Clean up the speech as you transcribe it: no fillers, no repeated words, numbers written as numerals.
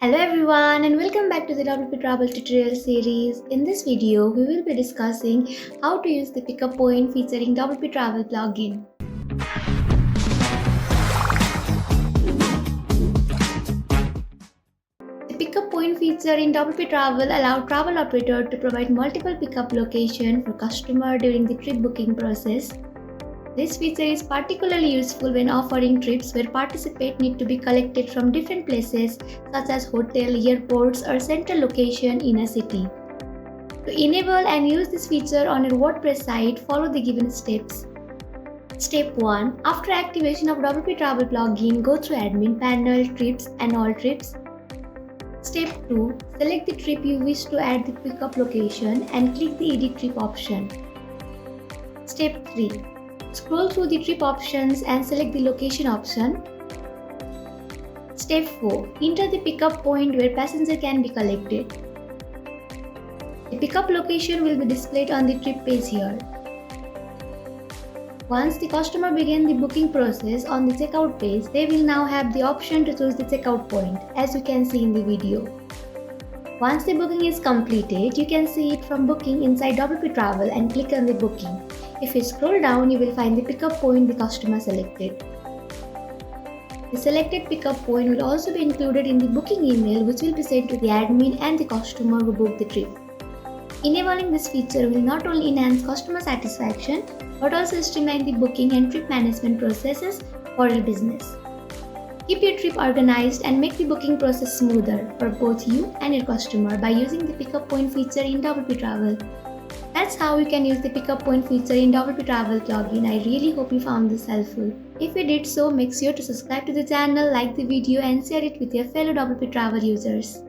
Hello everyone and welcome back to the WP Travel tutorial series. In this video, we will be discussing how to use the pickup point featuring WP Travel plugin. The pickup point feature in WP Travel allows travel operator to provide multiple pickup locations for customer during the trip booking process. This feature is particularly useful when offering trips where participants need to be collected from different places such as hotel, airports, or central location in a city. To enable and use this feature on your WordPress site, follow the given steps. Step 1. After activation of WP Travel plugin, go through Admin Panel, Trips and All Trips. Step 2. Select the trip you wish to add the pickup location and click the Edit Trip option. Step 3. Scroll through the trip options and select the location option. Step 4. Enter the pickup point where passenger can be collected. The pickup location will be displayed on the trip page here. Once the customer begins the booking process on the checkout page, they will now have the option to choose the checkout point, as you can see in the video. Once the booking is completed, you can see it from booking inside WP Travel and click on the booking. If you scroll down, you will find the pickup point the customer selected. The selected pickup point will also be included in the booking email, which will be sent to the admin and the customer who booked the trip. Enabling this feature will not only enhance customer satisfaction but also streamline the booking and trip management processes for your business. Keep your trip organized and make the booking process smoother for both you and your customer by using the pickup point feature in WP Travel. That's how you can use the pickup point feature in WP Travel plugin. I really hope you found this helpful. If you did so, make sure to subscribe to the channel, like the video and share it with your fellow WP Travel users.